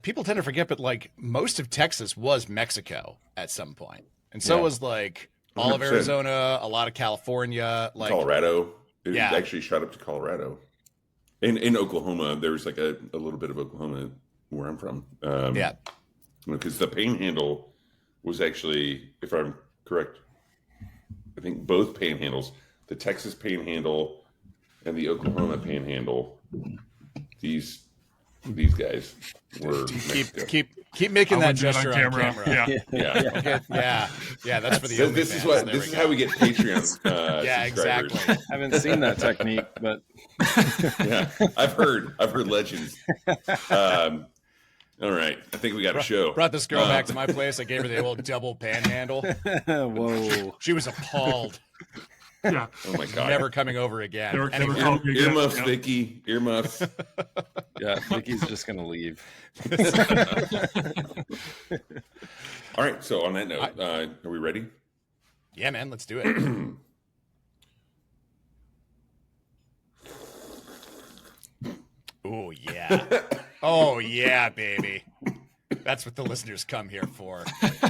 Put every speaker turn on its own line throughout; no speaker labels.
people tend to forget, but like most of Texas was Mexico at some point, and so was like all of
100%.
Arizona, a lot of California, like
Colorado. It
yeah.
actually shot up to Colorado. In Oklahoma, there's like a little bit of Oklahoma where I'm from.
Yeah.
Because the Panhandle was actually, if I'm correct, I think both Panhandles, the Texas Panhandle and the Oklahoma Panhandle, these guys were Mexico.
Keep making that gesture on camera.
Yeah.
Yeah. That's for the
this is what this is how we get Patreon
yeah,
subscribers.
exactly.
I haven't seen that technique, but
yeah, I've heard legends. All right, I think we got a show.
Brought this girl back to my place. I gave her the old double panhandle.
Whoa,
she was appalled.
Yeah.
Oh my god.
Never coming over again.
Earmuffs, Vicky. Earmuffs.
Yeah, Vicky's just gonna leave.
All right. So on that note, are we ready?
Yeah, man. Let's do it. Oh yeah. Oh yeah, baby. That's what the listeners come here for.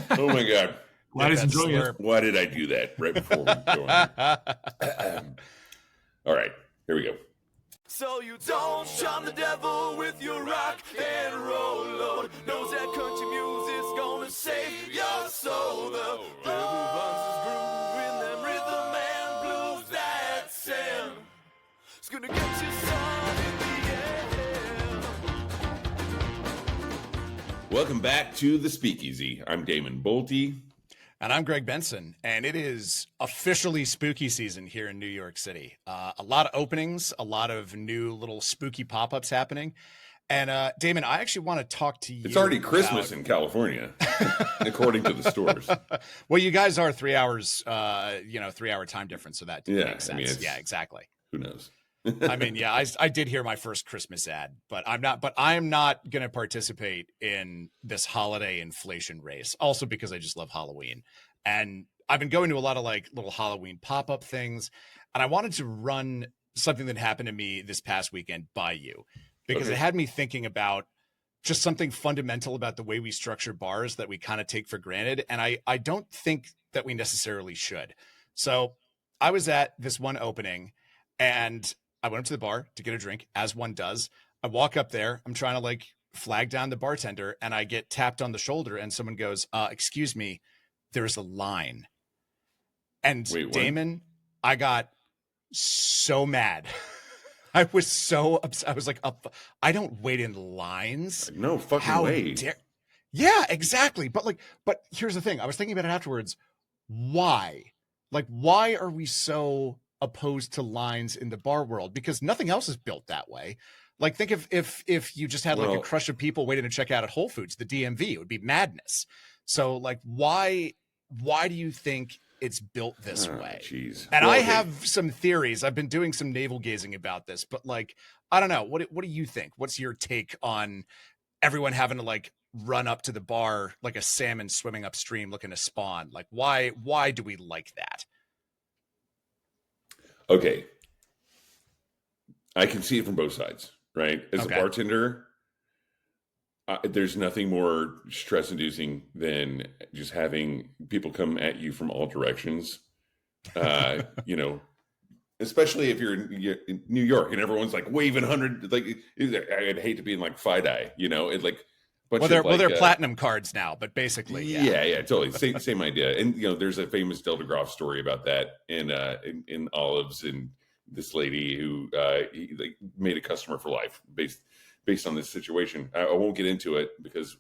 Oh my god.
Glad he's enjoying it.
Why did I do that right before we go on? All right, here we go.
So you don't shun the devil with your rock and roll load. Knows that country music's gonna save your soul. The devil runs his groove in them rhythm and blues that sand. It's gonna get you some in the end.
Welcome back to the Speakeasy. I'm Damon Bolte.
And I'm Greg Benson, and it is officially spooky season here in New York City. A lot of openings, a lot of new little spooky pop-ups happening. And Damon, I actually want to talk to you.
It's already Christmas in California, according to the stores.
Well, you guys are 3 hours, 3-hour time difference, so that makes sense.
I mean,
yeah, exactly.
Who knows?
I mean, yeah, I did hear my first Christmas ad, but I'm not going to participate in this holiday inflation race. Also because I just love Halloween, and I've been going to a lot of like little Halloween pop-up things, and I wanted to run something that happened to me this past weekend by you because it had me thinking about just something fundamental about the way we structure bars that we kind of take for granted. And I don't think that we necessarily should. So I was at this one opening and I went up to the bar to get a drink, as one does. I walk up there. I'm trying to like flag down the bartender, and I get tapped on the shoulder, and someone goes, excuse me, there's a line. And
wait,
Damon, I got so mad. I was so upset. I was like, I don't wait in lines.
No fucking way.
Yeah, exactly. But here's the thing. I was thinking about it afterwards. Why? Like, why are we so opposed to lines in the bar world? Because nothing else is built that way. Like, think if you just had like a crush of people waiting to check out at Whole Foods, the DMV, it would be madness. So like, why do you think it's built this way?
Geez.
And I have some theories. I've been doing some navel gazing about this, but like, I don't know. What do you think? What's your take on everyone having to like run up to the bar like a salmon swimming upstream looking to spawn? Like, why do we like that?
Okay. I can see it from both sides, right? As a bartender, there's nothing more stress-inducing than just having people come at you from all directions. Especially if you're in New York and everyone's like waving 100. Like, I'd hate to be in like FIDE, It like.
They're platinum cards now, but basically,
yeah, totally same idea. And there's a famous Del DeGroff story about that in Olives, and this lady who he made a customer for life based on this situation. I won't get into it because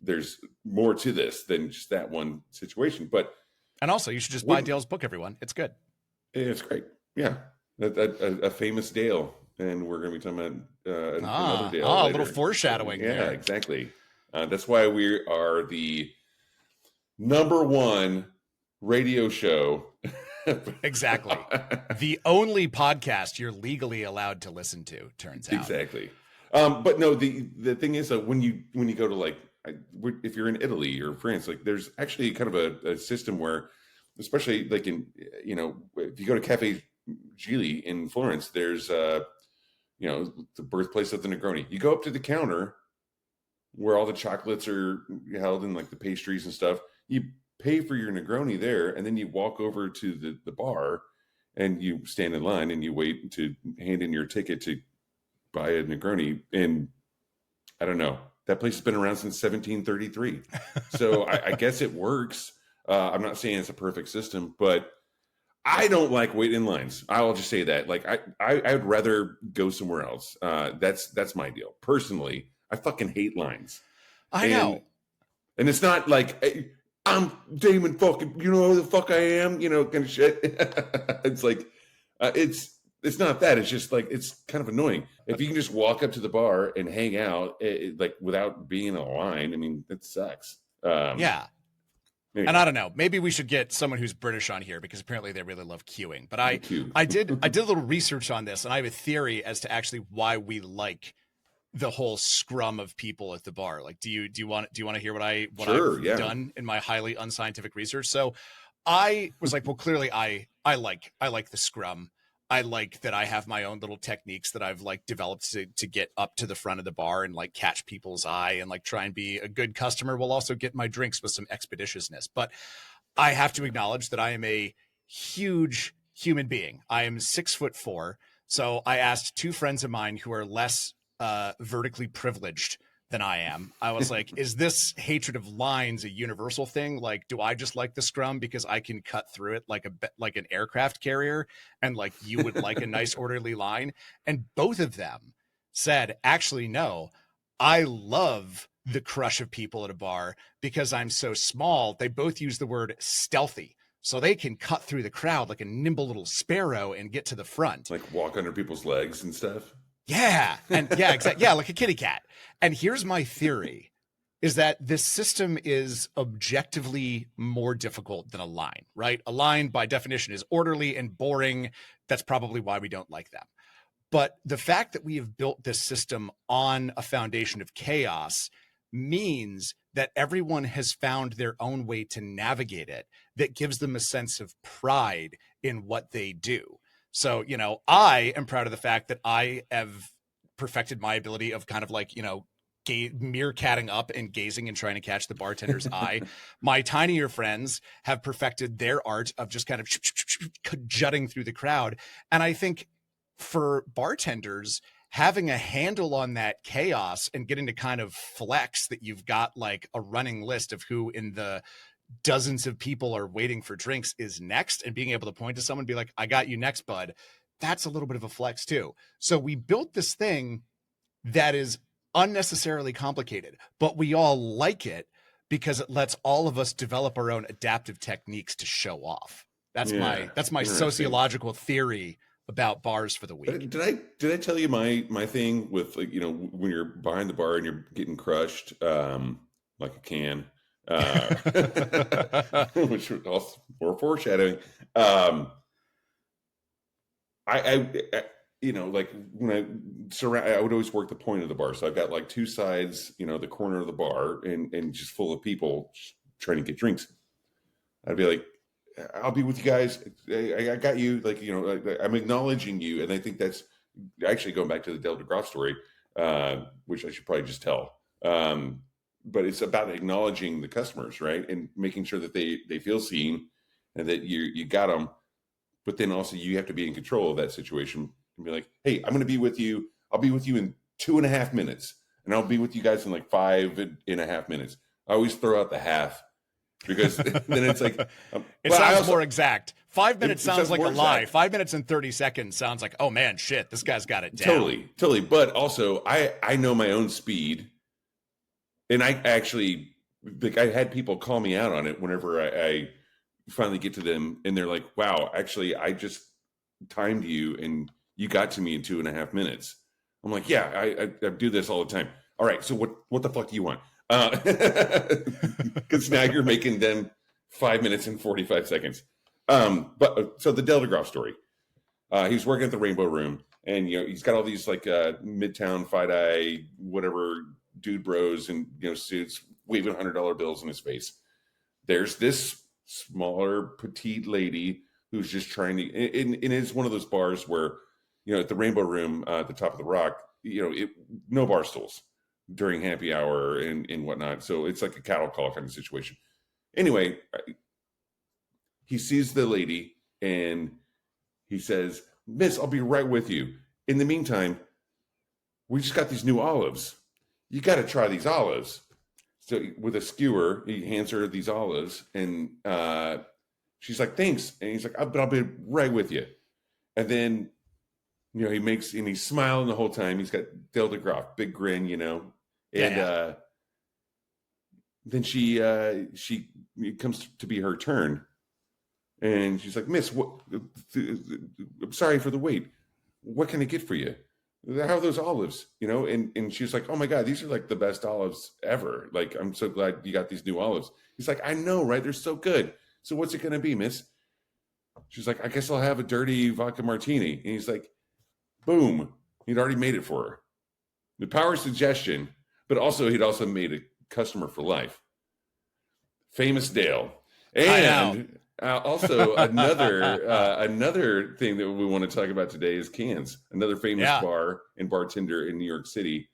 there's more to this than just that one situation.
And also, you should just buy Dale's book, everyone. It's good.
It's great. Yeah, a famous Dale. And we're going to be talking about another Dale later.
A little foreshadowing.
Yeah,
there.
Exactly. That's why we are the #1 radio show.
Exactly. The only podcast you're legally allowed to listen to, turns out.
Exactly. But no, the thing is that when you go to like, if you're in Italy or France, like there's actually kind of a system where, especially like in, if you go to Cafe Gigli in Florence, there's the birthplace of the Negroni. You go up to the counter where all the chocolates are held and like the pastries and stuff. You pay for your Negroni there, and then you walk over to the bar and you stand in line and you wait to hand in your ticket to buy a Negroni. And I don't know, that place has been around since 1733. So I guess it works. I'm not saying it's a perfect system, but I don't like waiting in lines. I'll just say that. Like I'd rather go somewhere else. That's my deal. Personally, I fucking hate lines.
I know.
And it's not like, hey, I'm Damon fucking, you know who the fuck I am, you know, kind of shit. It's like, it's not that. It's just like, it's kind of annoying. If you can just walk up to the bar and hang out, like without being in a line, I mean, that sucks.
Yeah.
Anyway.
And I don't know, maybe we should get someone who's British on here because apparently they really love queuing. But I did a little research on this, and I have a theory as to actually why we like the whole scrum of people at the bar. Like, do you want to hear what I've done in my highly unscientific research? So I was like, well, clearly I like the scrum. I like that I have my own little techniques that I've like developed to get up to the front of the bar and like catch people's eye and like try and be a good customer while also get my drinks with some expeditiousness. But I have to acknowledge that I am a huge human being. I am 6'4". So I asked two friends of mine who are less vertically privileged than I am. I was like, is this hatred of lines a universal thing? Like, do I just like the scrum because I can cut through it like an aircraft carrier, and like you would like a nice orderly line? And both of them said, actually, no, I love the crush of people at a bar because I'm so small. They both use the word stealthy. So they can cut through the crowd like a nimble little sparrow and get to the front.
Like walk under people's legs and stuff.
Yeah. And yeah, exactly. Yeah, like a kitty cat. And here's my theory is that this system is objectively more difficult than a line, right? A line by definition is orderly and boring. That's probably why we don't like them. But the fact that we have built this system on a foundation of chaos means that everyone has found their own way to navigate it that gives them a sense of pride in what they do. So, you know, I am proud of the fact that I have perfected my ability of kind of like, you know, meerkatting up and gazing and trying to catch the bartender's eye. My tinier friends have perfected their art of just kind of jutting through the crowd. And I think for bartenders, having a handle on that chaos and getting to kind of flex that you've got like a running list of who in the dozens of people are waiting for drinks is next, and being able to point to someone and be like, I got you next, bud. That's a little bit of a flex too. So we built this thing that is unnecessarily complicated, but we all like it because it lets all of us develop our own adaptive techniques to show off. That's my sociological theory about bars for the week.
Did I tell you my thing with, like, you know, when you're behind the bar and you're getting crushed like a can, which was also more foreshadowing. I you know, like when I would always work the point of the bar. So I've got like two sides, you know, the corner of the bar and just full of people trying to get drinks. I'd be like, I'll be with you guys. I got you. Like, you know, I'm acknowledging you. And I think that's actually going back to the Del DeGroff story, which I should probably just tell. But it's about acknowledging the customers, right? And making sure that they feel seen and that you got them. But then also you have to be in control of that situation and be like, hey, I'm going to be with you. I'll be with you in 2.5 minutes. And I'll be with you guys in like 5.5 minutes. I always throw out the half. Because then it's like
it sounds more exact. 5 minutes sounds like a lie. 5 minutes and 30 seconds sounds like, oh man, shit, this guy's got it down.
Totally. But also, I know my own speed, and I actually, like, I had people call me out on it whenever I finally get to them, and they're like, "Wow, actually, I just timed you, and you got to me in 2.5 minutes." I'm like, "Yeah, I do this all the time." All right, so what the fuck do you want? Because now you're making them 5 minutes and 45 seconds. But so the Del DeGroff story, he was working at the Rainbow Room, and, you know, he's got all these like Midtown Fight-Eye, whatever dude bros and, you know, suits waving $100 bills in his face. There's this smaller petite lady who's just trying to, and it's one of those bars where, you know, at the Rainbow Room, at the top of the Rock, you know, no bar stools. during happy hour and whatnot. So it's like a cattle call kind of situation. Anyway, he sees the lady and he says, "Miss, I'll be right with you. In the meantime, we just got these new olives. You got to try these olives." So with a skewer, he hands her these olives, and she's like, "Thanks." And he's like, "But I'll be right with you." And then, he's smiling the whole time. He's got Dale DeGroff, big grin, and then it comes to be her turn, and she's like, "Miss, I'm sorry for the wait. What can I get for you? How are those olives?" And she's like, "Oh my God, these are like the best olives ever. Like, I'm so glad you got these new olives." He's like, "I know, right? They're so good. So what's it going to be, miss?" She's like, "I guess I'll have a dirty vodka martini." And he's like, boom. He'd already made it for her. The power of suggestion, but also he'd also made a customer for life. Famous Dale. And also another thing that we want to talk about today is cans. Another famous bar and bartender in New York City,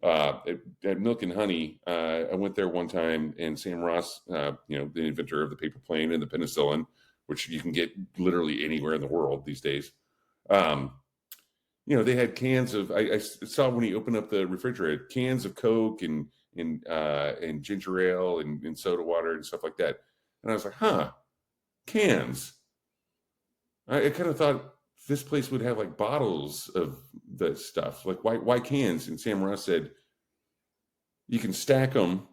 at Milk and Honey. I went there one time, and Sam Ross, the inventor of the paper plane and the penicillin, which you can get literally anywhere in the world these days. They had cans of. I saw when he opened up the refrigerator, cans of Coke and ginger ale and soda water and stuff like that. And I was like, cans. I kind of thought this place would have like bottles of the stuff. Like, why cans? And Sam Ross said, you can stack them,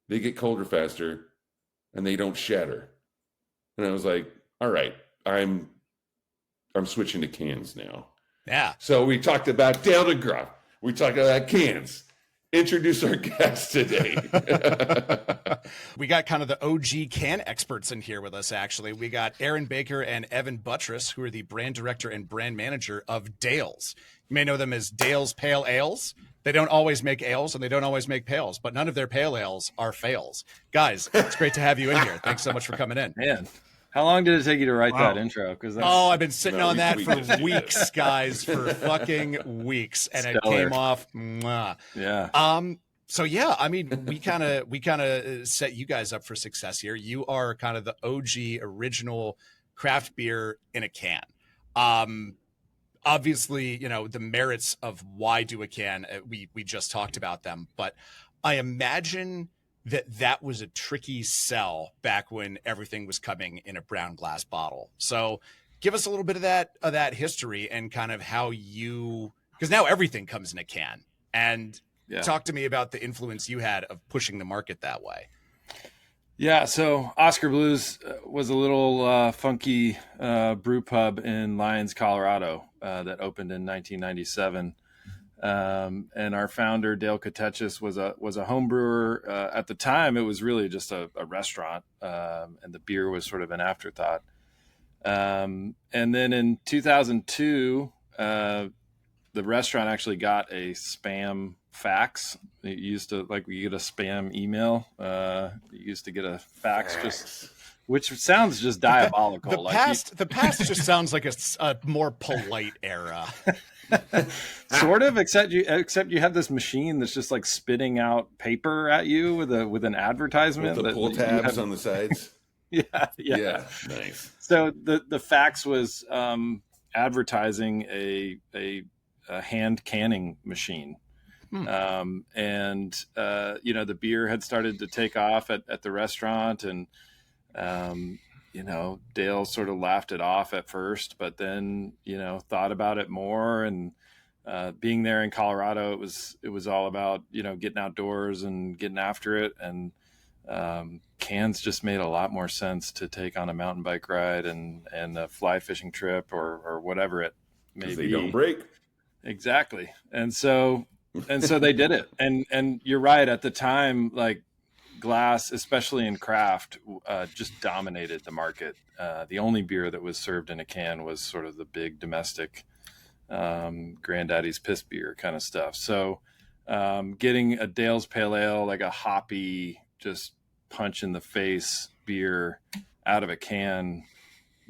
they get colder faster, and they don't shatter. And I was like, all right, I'm switching to cans now.
Yeah.
So we talked about Dale DeGroff. We talked about cans. Introduce our guest today.
We got kind of the OG can experts in here with us, actually. We got Baker and Evan Butteris, who are the brand director and brand manager of Dale's. You may know them as Dale's Pale Ales. They don't always make ales and they don't always make pails, but none of their pale ales are fails. Guys, it's great to have you in here. Thanks so much for coming in.
Man, how long did it take you to write that intro?
I've been sitting on that for weeks, guys, for fucking weeks, and it came off. Mwah.
Yeah.
So yeah, I mean, we kind of set you guys up for success here. You are kind of the OG original craft beer in a can. Obviously, the merits of why do a can, we just talked about them, but I imagine that was a tricky sell back when everything was coming in a brown glass bottle. So give us a little bit of that history and kind of how because now everything comes in a can, and talk to me about the influence you had of pushing the market that way.
Yeah, so Oscar Blues was a little funky brew pub in Lyons, Colorado that opened in 1997. And our founder, Dale Katechis, was a home brewer. At the time, it was really just a restaurant, and the beer was sort of an afterthought. And then in 2002, the restaurant actually got a spam fax. It used to, like, we get a spam email. You used to get a fax. Which sounds just diabolical.
The past just sounds like a more polite era.
Sort of, except you have this machine that's just like spitting out paper at you with an advertisement
with the pull tabs on the sides.
Yeah,
nice.
So the fax was advertising a hand canning machine. And the beer had started to take off at the restaurant, and Dale sort of laughed it off at first, but then thought about it more. And being there in Colorado, it was all about getting outdoors and getting after it, and cans just made a lot more sense to take on a mountain bike ride and a fly fishing trip or whatever it may be.
They don't break.
Exactly. And so they did it. And you're right, at the time, like, glass, especially in craft, just dominated the market. The only beer that was served in a can was sort of the big domestic granddaddy's piss beer kind of stuff. So getting a Dale's Pale Ale, like a hoppy, just punch in the face beer out of a can,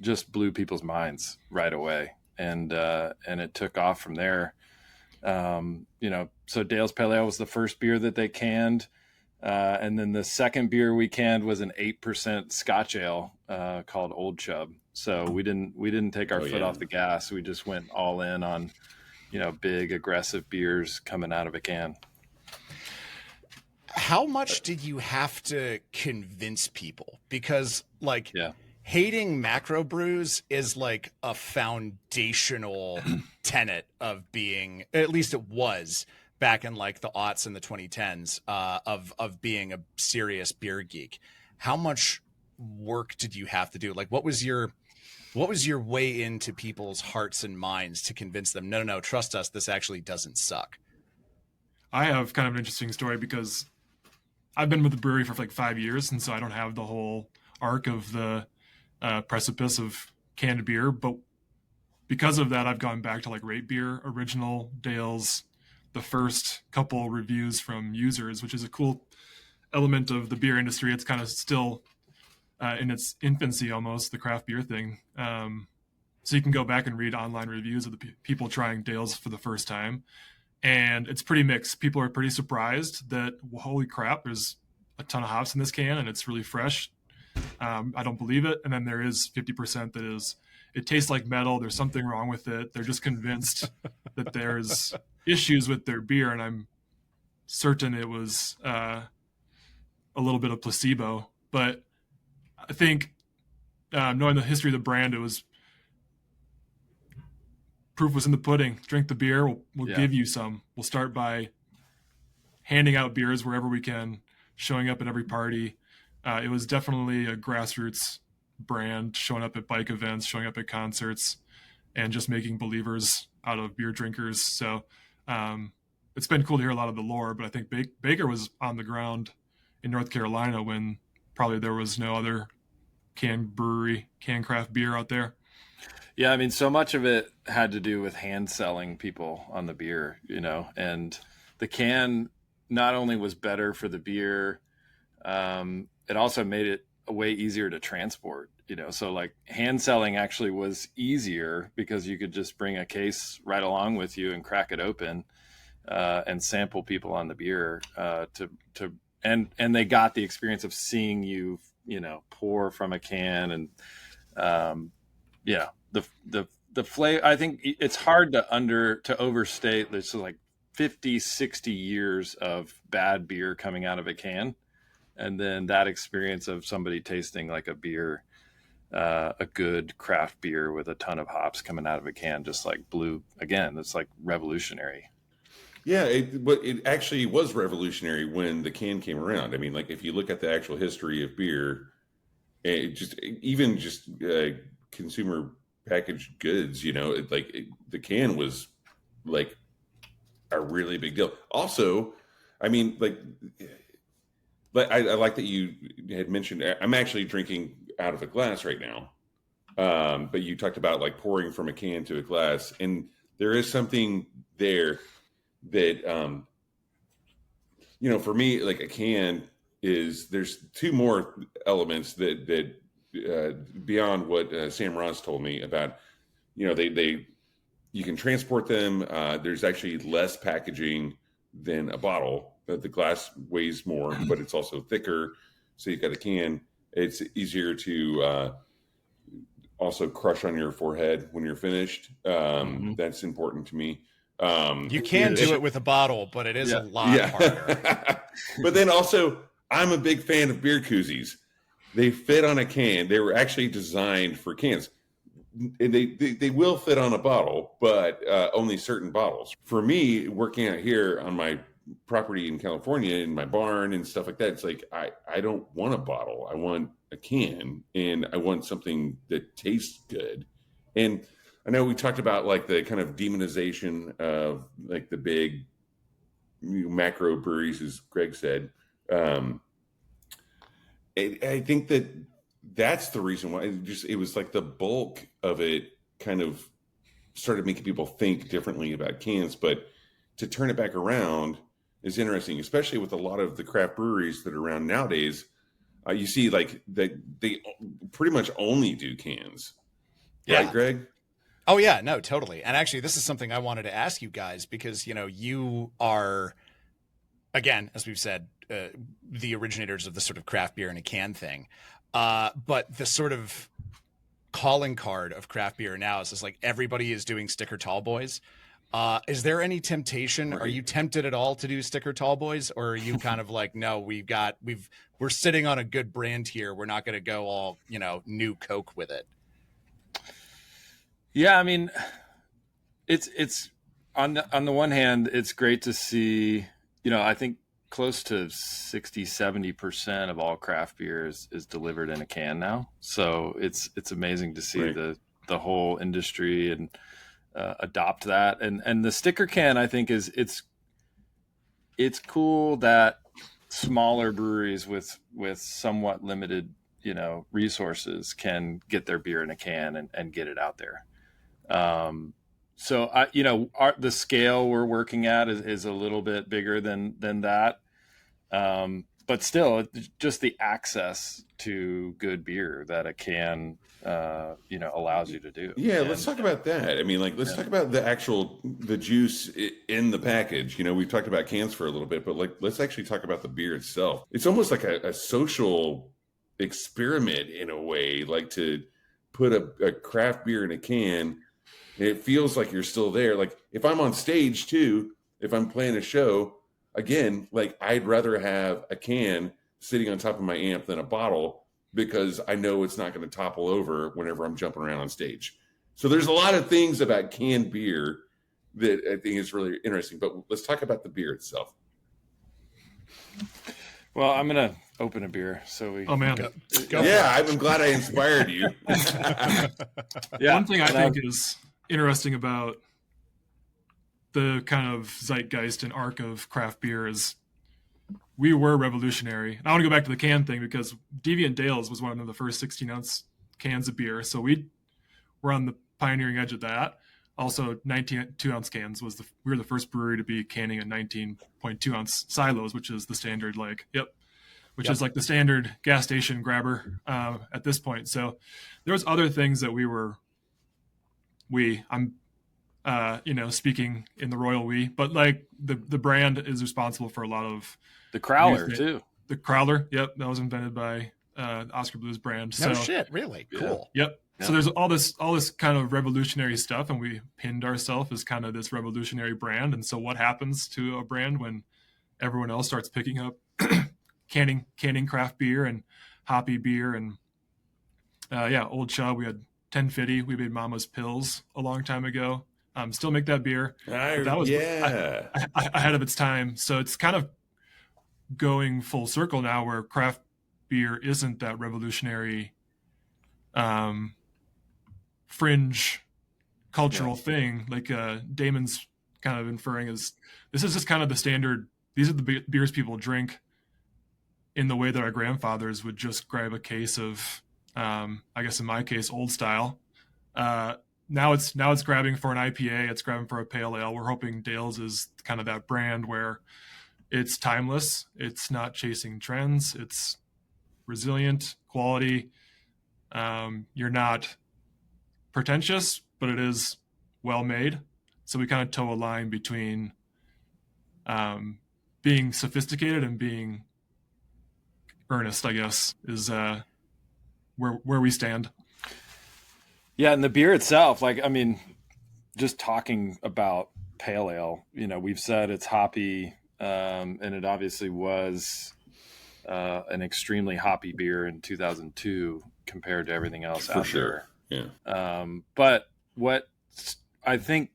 just blew people's minds right away. And it took off from there. So Dale's Pale Ale was the first beer that they canned. And then the second beer we canned was an 8% Scotch ale called Old Chub. So we didn't take our foot off the gas. We just went all in on, big aggressive beers coming out of a can.
How much did you have to convince people? Because hating macro brews is like a foundational tenet of being, at least it was back in like the aughts and the 2010s, of being a serious beer geek. How much work did you have to do? Like, what was your way into people's hearts and minds to convince them, no, trust us, this actually doesn't suck?
I have kind of an interesting story because I've been with the brewery for like 5 years, and so I don't have the whole arc of the precipice of canned beer. But because of that, I've gone back to like Rate Beer, Original, Dale's, the first couple reviews from users, which is a cool element of the beer industry. It's kind of still in its infancy almost, the craft beer thing. So you can go back and read online reviews of the people trying Dale's for the first time. And it's pretty mixed. People are pretty surprised that, well, holy crap, there's a ton of hops in this can and it's really fresh. I don't believe it. And then there is 50% that is, it tastes like metal. There's something wrong with it. They're just convinced that there's issues with their beer. And I'm certain it was a little bit of placebo. But I think knowing the history of the brand, it was proof was in the pudding. Drink the beer. We'll give you some. We'll start by handing out beers wherever we can, showing up at every party. It was definitely a grassroots brand, showing up at bike events, showing up at concerts, and just making believers out of beer drinkers. So it's been cool to hear a lot of the lore, but I think Baker was on the ground in North Carolina when probably there was no other canned craft beer out there.
Yeah, I mean, so much of it had to do with hand selling people on the beer, and the can not only was better for the beer, it also made it way easier to transport, so like hand selling actually was easier because you could just bring a case right along with you and crack it open and sample people on the beer and they got the experience of seeing you, pour from a can and the flavor. I think it's hard to overstate. There's like 50, 60 years of bad beer coming out of a can. And then that experience of somebody tasting like a beer, a good craft beer with a ton of hops coming out of a can, just like blew again. It's like revolutionary.
Yeah, but it actually was revolutionary when the can came around. I mean, like if you look at the actual history of beer, consumer packaged goods, the can was like a really big deal. Also, I mean, but I like that you had mentioned, I'm actually drinking out of a glass right now. But you talked about like pouring from a can to a glass, and there is something there that, for me, like a can there's two more elements that beyond what Sam Ross told me about, you can transport them. There's actually less packaging than a bottle. The glass weighs more, but it's also thicker. So you've got a can. It's easier to also crush on your forehead when you're finished. That's important to me.
You can do it with a bottle, but it is a lot harder.
But then also, I'm a big fan of beer koozies. They fit on a can. They were actually designed for cans. And they will fit on a bottle, but only certain bottles. For me, working out here on my property in California, in my barn and stuff like that, it's like I don't want a bottle. I want a can, and I want something that tastes good. And I know we talked about like the kind of demonization of like the big macro breweries, as Greg said. I think that's the reason why it was like the bulk of it kind of started making people think differently about cans. But to turn it back around is interesting, especially with a lot of the craft breweries that are around nowadays. You see like that they pretty much only do cans.
Yeah.
Right, Greg?
Oh yeah, no, totally. And actually, this is something I wanted to ask you guys because, you know, you are, again, as we've said, the originators of the sort of craft beer in a can thing. But the sort of calling card of craft beer now is just like everybody is doing sticker tall boys. Is there any temptation?
Right.
Are you tempted at all to do sticker tall boys, or are you kind of like, no, we're sitting on a good brand here. We're not going to go all, you know, new Coke with it.
Yeah, I mean, it's on the one hand, it's great to see, you know, I think close to 60-70% of all craft beer is delivered in a can now. So it's amazing to see
Right.
the whole industry and adopt that. And the sticker can, I think it's cool that smaller breweries with somewhat limited, you know, resources can get their beer in a can and get it out there. So you know, the scale we're working at is a little bit bigger than that. But still, just the access to good beer that a can, you know, allows you to do.
Yeah, let's talk about that. I mean, like, let's talk about the juice in the package. You know, we've talked about cans for a little bit, but like, let's actually talk about the beer itself. It's almost like a social experiment in a way, like to put a craft beer in a can. It feels like you're still there. Like if I'm on stage too, if I'm playing a show, again, like I'd rather have a can sitting on top of my amp than a bottle because I know it's not going to topple over whenever I'm jumping around on stage. So there's a lot of things about canned beer that I think is really interesting. But let's talk about the beer itself.
Well, I'm going to open a beer. So we.
Oh man.
Go
Yeah, I'm glad I inspired you.
Yeah.
One thing I think is interesting about the kind of zeitgeist and arc of craft beer is we were revolutionary. And I want to go back to the can thing because Deviant Dales was one of the first 16-ounce cans of beer. So we were on the pioneering edge of that. Also, 19.2-ounce cans we were the first brewery to be canning a 19.2-ounce silos, which is the standard, which is like the standard gas station grabber at this point. So there was other things that I'm you know, speaking in the royal we, but like the brand is responsible for a lot of
the Crowler too.
The Crowler, yep, that was invented by Oscar Blues brand.
No
So
shit, really cool.
yep.
Yeah.
So there's all this kind of revolutionary stuff, and we pinned ourselves as kind of this revolutionary brand. And so what happens to a brand when everyone else starts picking up canning craft beer and hoppy beer and Old Chub. We had 1050. We made Mama's Pills a long time ago. Still make that beer. That was ahead of its time. So it's kind of going full circle now where craft beer isn't that revolutionary fringe cultural thing like Damon's kind of inferring is this is just kind of the standard. These are the beers people drink in the way that our grandfathers would just grab a case of I guess in my case old style. Now it's grabbing for an IPA, it's grabbing for a pale ale. We're hoping Dale's is kind of that brand where it's timeless, it's not chasing trends, it's resilient, quality. You're not pretentious, but it is well made. So we kind of toe a line between being sophisticated and being earnest, I guess, is where we stand.
Yeah, and the beer itself, like, I mean, just talking about pale ale, you know, we've said it's hoppy, and it obviously was an extremely hoppy beer in 2002 compared to everything else
For
out
sure.
there.
Yeah.
But what I think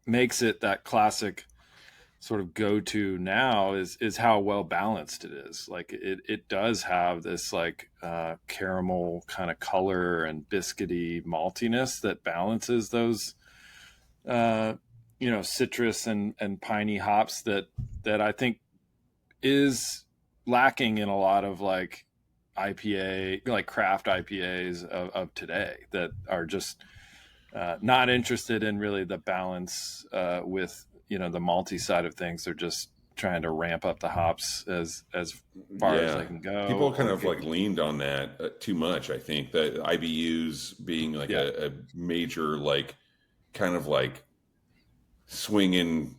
makes it that classic sort of go-to now is how well balanced it is. Like it does have this like caramel kind of color and biscuity maltiness that balances those you know, citrus and piney hops that I think is lacking in a lot of like IPA, like craft IPAs of today that are just not interested in really the balance with, you know, the malty side of things. They're just trying to ramp up the hops as far as they can go.
People kind of like leaned on that too much. I think that IBUs being like a major like kind of like swinging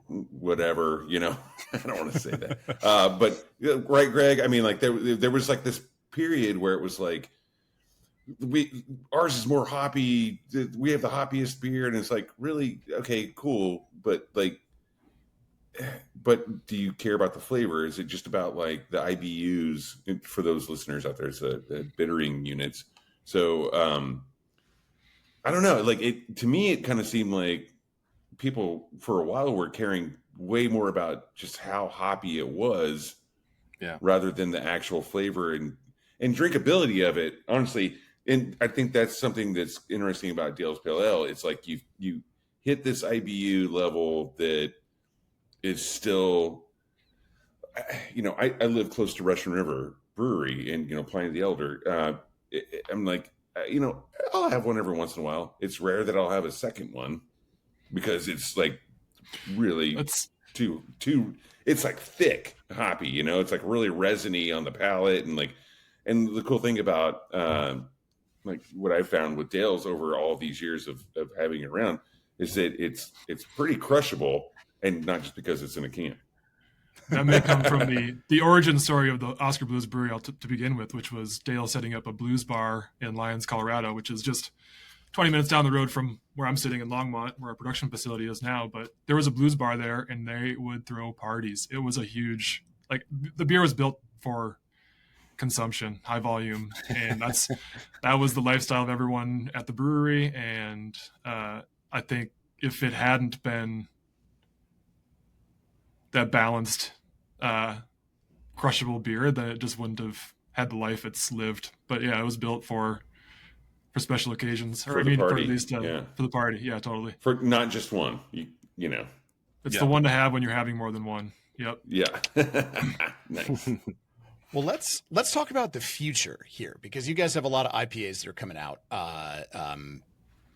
whatever, you know. I don't want to say that, but right, Greg. I mean, like there was like this period where it was like ours is more hoppy. We have the hoppiest beer, and it's like really okay, cool, but do you care about the flavor? Is it just about like the IBUs? For those listeners out there, it's the bittering units. So I don't know. Like to me, it kind of seemed like people for a while were caring way more about just how hoppy it was, rather than the actual flavor and drinkability of it. Honestly, and I think that's something that's interesting about Dale's Pale Ale. It's like you hit this IBU level that is still, you know, I live close to Russian River Brewery and, you know, Pliny the Elder. I'm like, you know, I'll have one every once in a while. It's rare that I'll have a second one because it's like really too it's like thick hoppy, you know, it's like really resiny on the palate. And like, and the cool thing about like what I found with Dale's over all these years of having it around is that it's pretty crushable, and not just because it's in a can.
That may come from the origin story of the Oscar Blues Brewery to begin with, which was Dale setting up a blues bar in Lyons, Colorado, which is just 20 minutes down the road from where I'm sitting in Longmont, where our production facility is now. But there was a blues bar there, and they would throw parties. It was a huge, like, the beer was built for consumption, high volume, and that was the lifestyle of everyone at the brewery. And I think if it hadn't been that balanced, crushable beer, then it just wouldn't have had the life it's lived. But yeah, it was built for special occasions, or for at least for the party. Yeah, totally.
For not just one, you know.
It's the one to have when you're having more than one. Yep.
Yeah. Nice.
Well, let's talk about the future here, because you guys have a lot of IPAs that are coming out.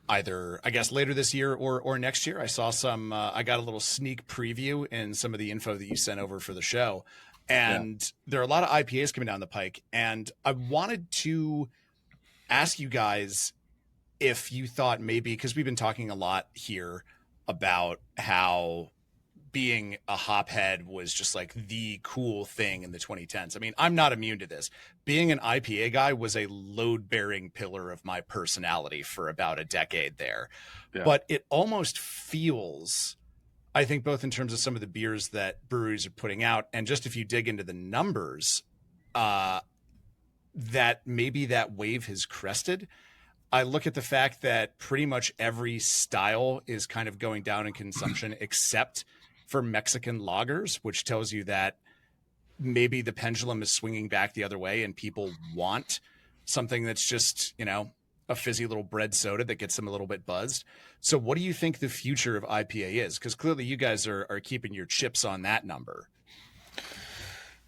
Either, I guess, later this year or next year. I saw some, I got a little sneak preview in some of the info that you sent over for the show. And there are a lot of IPAs coming down the pike. And I wanted to ask you guys if you thought maybe, because we've been talking a lot here about how being a hophead was just like the cool thing in the 2010s. I mean, I'm not immune to this. Being an IPA guy was a load-bearing pillar of my personality for about a decade there. Yeah. But it almost feels, I think, both in terms of some of the beers that breweries are putting out, and just if you dig into the numbers, that maybe that wave has crested. I look at the fact that pretty much every style is kind of going down in consumption except for Mexican lagers, which tells you that maybe the pendulum is swinging back the other way and people want something that's just, you know, a fizzy little bread soda that gets them a little bit buzzed. So what do you think the future of IPA is? Because clearly you guys are keeping your chips on that number.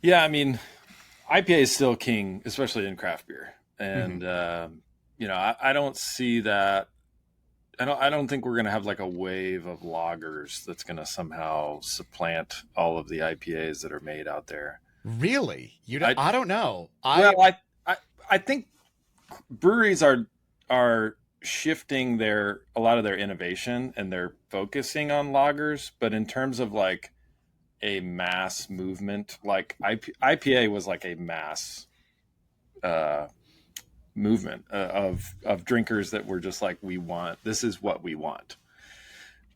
Yeah, I mean, IPA is still king, especially in craft beer. And, you know, I don't see that. I don't think we're going to have like a wave of lagers that's going to somehow supplant all of the IPAs that are made out there.
Really? I don't know.
I think breweries are shifting a lot of their innovation, and they're focusing on lagers. But in terms of like a mass movement, like IPA was like a mass movement of drinkers that were just like, this is what we want.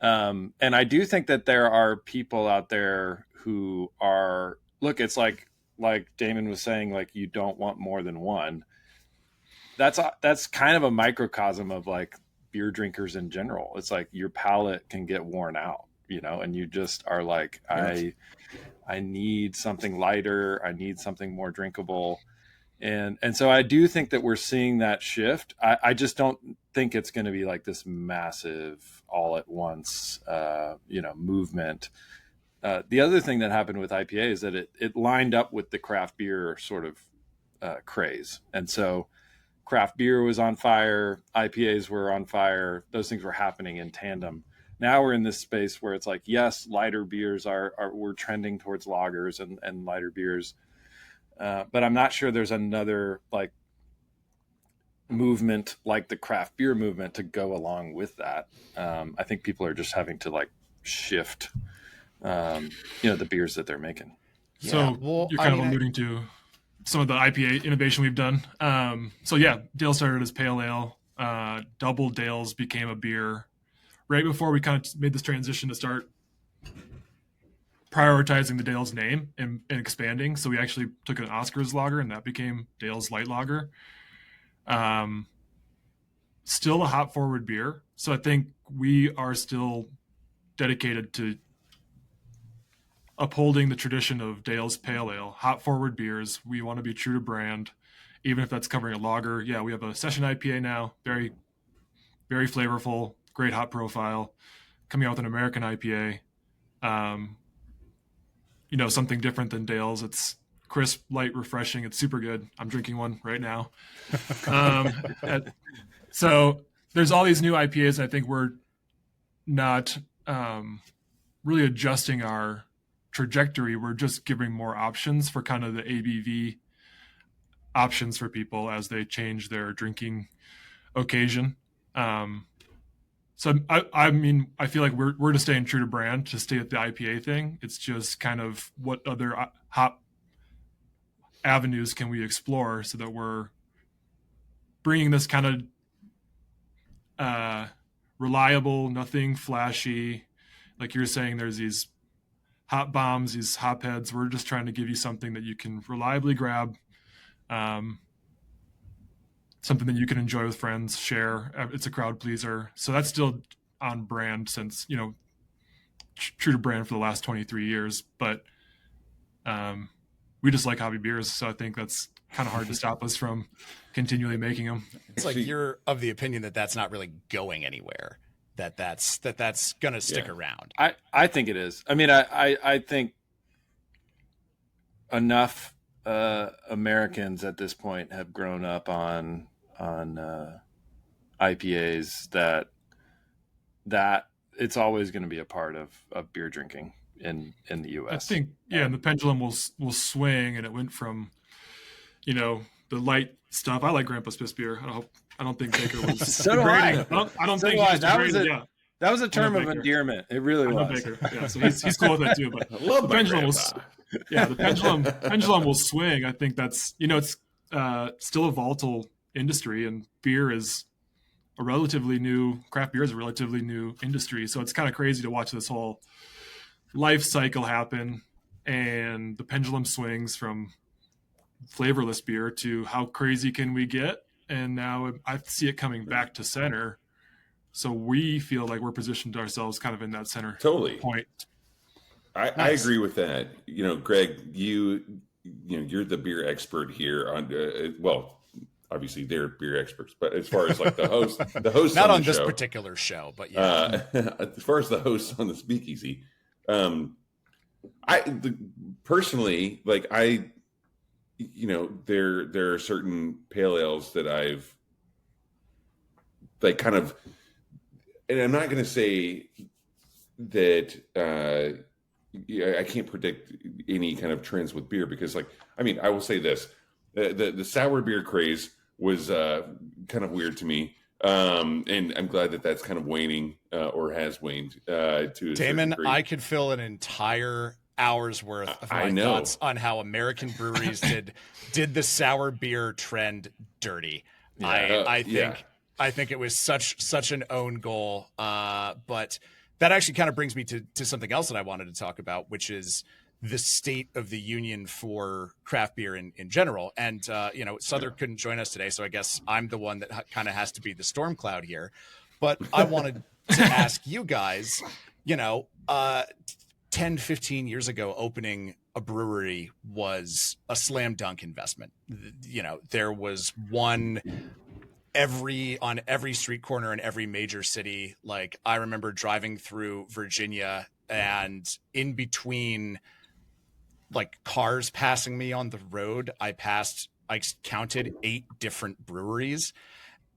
And I do think that there are people out there who are, look, it's like Damon was saying, like, you don't want more than one. That's kind of a microcosm of like beer drinkers in general. It's like your palate can get worn out, you know, and you just are like, I need something lighter. I need something more drinkable. And so I do think that we're seeing that shift. I just don't think it's going to be like this massive all at once, movement. The other thing that happened with IPA is that it lined up with the craft beer sort of craze. And so craft beer was on fire. IPAs were on fire. Those things were happening in tandem. Now we're in this space where it's like, yes, lighter beers we're trending towards lagers and lighter beers. But I'm not sure there's another like movement like the craft beer movement to go along with that. I think people are just having to like shift, the beers that they're making.
So you're kind of alluding to some of the IPA innovation we've done. Dale started as pale ale. Double Dales became a beer right before we kind of made this transition to start prioritizing the Dale's name and expanding. So we actually took an Oscar's lager, and that became Dale's Light Lager. Still a hop forward beer. So I think we are still dedicated to upholding the tradition of Dale's Pale Ale, hop forward beers. We want to be true to brand, even if that's covering a lager. Yeah, we have a session IPA now, very, very flavorful, great hop profile, coming out with an American IPA. Something different than Dale's. It's crisp, light, refreshing. It's super good. I'm drinking one right now. So there's all these new IPAs. And I think we're not really adjusting our trajectory. We're just giving more options for kind of the ABV options for people as they change their drinking occasion. So I feel like we're just staying true to brand, to stay at the IPA thing. It's just kind of what other hop avenues can we explore so that we're bringing this kind of reliable, nothing flashy. Like you're saying, there's these hop bombs, these hop heads. We're just trying to give you something that you can reliably grab, something that you can enjoy with friends, share. It's a crowd pleaser. So that's still on brand since, true to brand for the last 23 years. But we just like hobby beers. So I think that's kind of hard to stop us from continually making them.
It's like you're of the opinion that that's not really going anywhere, that's going to stick around.
I think it is. I mean, I think enough Americans at this point have grown up on IPAs that it's always going to be a part of beer drinking in the US.
I think, and the pendulum will swing, and it went from, the light stuff. I like Grandpa's Piss beer. I don't think Baker was
so
degrading.
do I.
I don't think he was degrading.
That was a term of endearment. It really was.
Baker. Yeah, so he's cool with that too. But the pendulum the pendulum will swing. I think that's, it's still a volatile industry, and beer is craft beer is a relatively new industry. So it's kind of crazy to watch this whole life cycle happen, and the pendulum swings from flavorless beer to how crazy can we get? And now I see it coming back to center. So we feel like we're positioned ourselves kind of in that center point.
I agree with that. Greg, you're the beer expert here on, obviously they're beer experts, but as far as like the host
not on this particular show, but yeah.
As far as the hosts on the Speakeasy, personally, like there are certain pale ales that I've like kind of, and I'm not going to say that I can't predict any kind of trends with beer because, I will say this: the sour beer craze was kind of weird to me, and I'm glad that that's kind of waning or has waned. To
Damon, I could fill an entire hour's worth of my thoughts on how American breweries did the sour beer trend dirty. Yeah, I think it was such an own goal, but that actually kind of brings me to something else that I wanted to talk about, which is the state of the union for craft beer in general. And, Souther couldn't join us today, so I guess I'm the one that kind of has to be the storm cloud here. But I wanted to ask you guys, 10, 15 years ago, opening a brewery was a slam dunk investment. There was one on every street corner in every major city. Like, I remember driving through Virginia, and in between like cars passing me on the road, I counted 8 different breweries,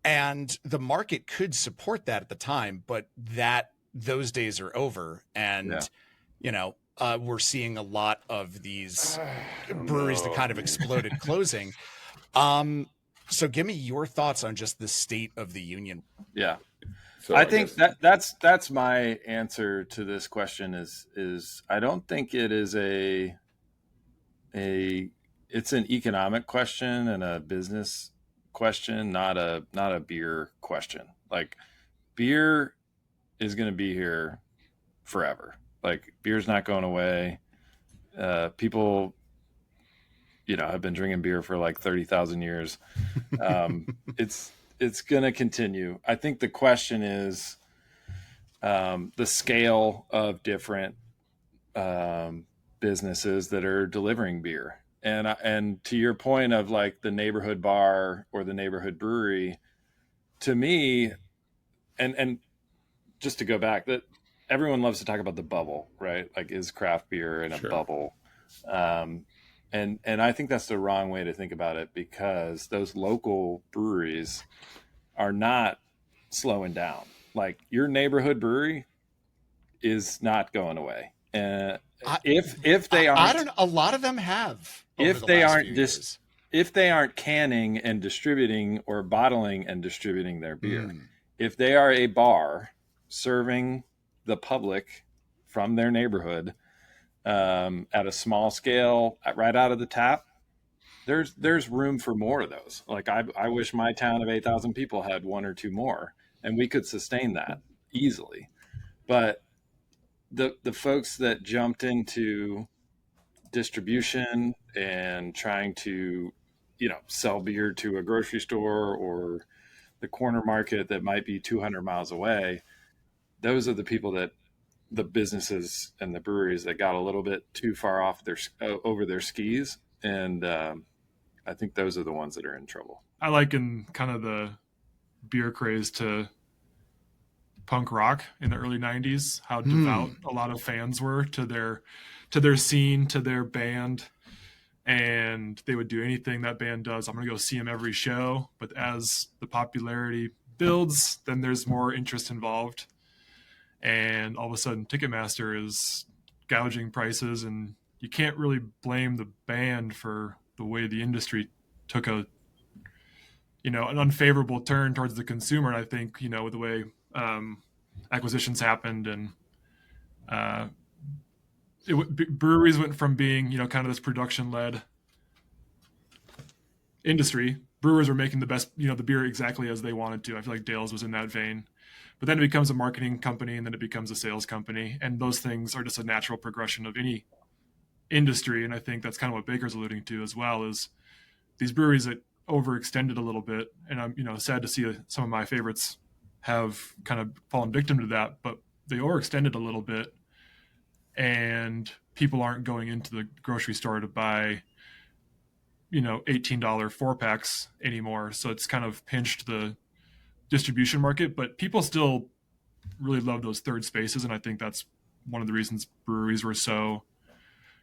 and the market could support that at the time, but those days are over. And, we're seeing a lot of these breweries that kind of exploded closing. So give me your thoughts on just the state of the union.
Yeah.
So
I think
guess-
that's my answer to this question is I don't think it is it's an economic question and a business question, not a beer question. Like, beer is going to be here forever. Like, beer's not going away. People, have been drinking beer for like 30,000 years. It's going to continue. I think the question is the scale of different businesses that are delivering beer. And to your point of like the neighborhood bar or the neighborhood brewery, to me, and just to go back, that everyone loves to talk about the bubble, right? Like, is craft beer in a
Sure.
bubble? And I think that's the wrong way to think about it, because those local breweries are not slowing down. Like, your neighborhood brewery is not going away. If they aren't,
I don't know. A lot of them have.
if they aren't canning and distributing or bottling and distributing their beer, if they are a bar serving the public from their neighborhood at a small scale, right out of the tap, there's room for more of those. Like, I wish my town of 8,000 people had one or two more, and we could sustain that easily. But the folks that jumped into distribution and trying to, sell beer to a grocery store or the corner market that might be 200 miles away, those are the people the businesses and the breweries that got a little bit too far off over their skis. And I think those are the ones that are in trouble.
I liken kind of the beer craze to punk rock in the early 90s, how devout a lot of fans were to their scene, to their band, and they would do anything that band does. I'm going to go see them every show. But as the popularity builds, then there's more interest involved, and all of a sudden Ticketmaster is gouging prices, and you can't really blame the band for the way the industry took an unfavorable turn towards the consumer. And I think, with the way acquisitions happened, and breweries went from being, kind of this production-led industry. Brewers were making the best, the beer exactly as they wanted to. I feel like Dale's was in that vein. But then it becomes a marketing company, and then it becomes a sales company. And those things are just a natural progression of any industry. And I think that's kind of what Baker's alluding to as well, is these breweries that overextended a little bit. And I'm, sad to see some of my favorites have kind of fallen victim to that, but they overextended a little bit, and people aren't going into the grocery store to buy, $18 4-packs anymore. So it's kind of pinched the distribution market, but people still really love those third spaces. And I think that's one of the reasons breweries were so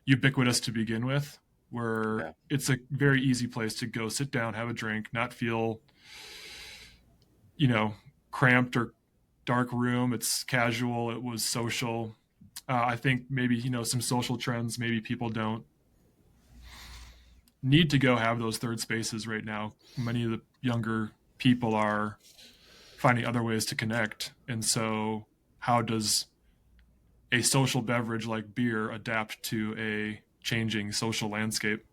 ubiquitous to begin with, where it's a very easy place to go sit down, have a drink, not feel, cramped or dark room. It's casual. It was social. I think maybe, some social trends, maybe people don't need to go have those third spaces right now. Many of the younger people are finding other ways to connect. And so how does a social beverage like beer adapt to a changing social landscape?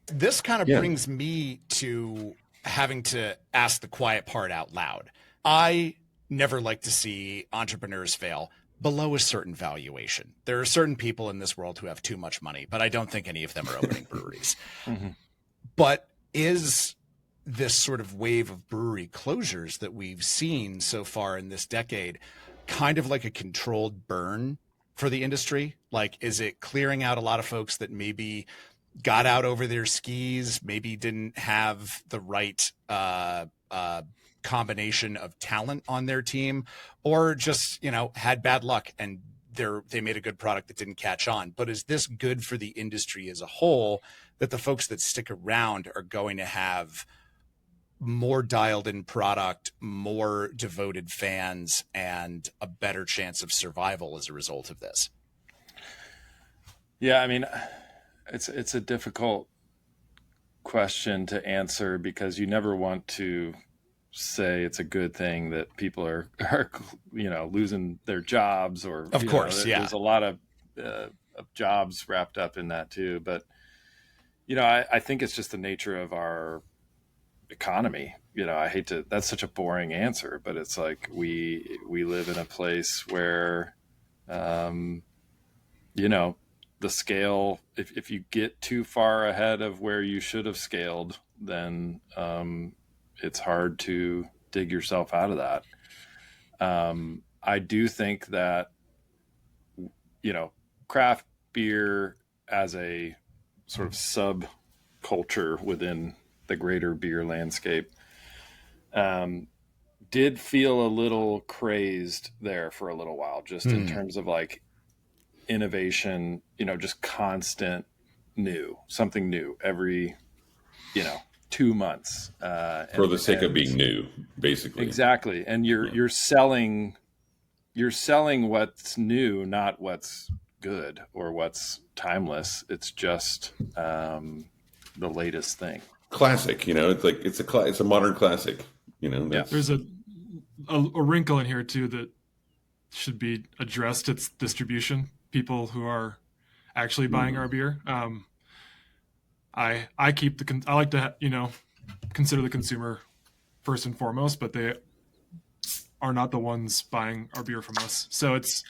This kind of brings me to having to ask the quiet part out loud. I never like to see entrepreneurs fail below a certain valuation. There are certain people in this world who have too much money, but I don't think any of them are opening breweries. But is this sort of wave of brewery closures that we've seen so far in this decade kind of like a controlled burn for the industry? Like, is it clearing out a lot of folks that maybe got out over their skis, maybe didn't have the right combination of talent on their team, or just, had bad luck and they made a good product that didn't catch on? But is this good for the industry as a whole, that the folks that stick around are going to have more dialed in product, more devoted fans, and a better chance of survival as a result of this?
Yeah, I mean, it's a difficult question to answer because you never want to say it's a good thing that people are losing their jobs, or
Of course,
there's a lot of jobs wrapped up in that too. But I think it's just the nature of our economy. I hate to, that's such a boring answer, but it's like we live in a place where the scale, if you get too far ahead of where you should have scaled, then it's hard to dig yourself out of that. I do think that craft beer as a sort of subculture within the greater beer landscape did feel a little crazed there for a little while, just in terms of like innovation, just constant something new every 2 months
For the sake of being new, basically.
Exactly. And you're selling what's new, not what's good or what's timeless. It's just the latest thing.
Classic, it's like it's a modern classic,
There's a wrinkle in here too that should be addressed. It's distribution. People who are actually buying our beer. I like to consider the consumer first and foremost, but they are not the ones buying our beer from us. So it's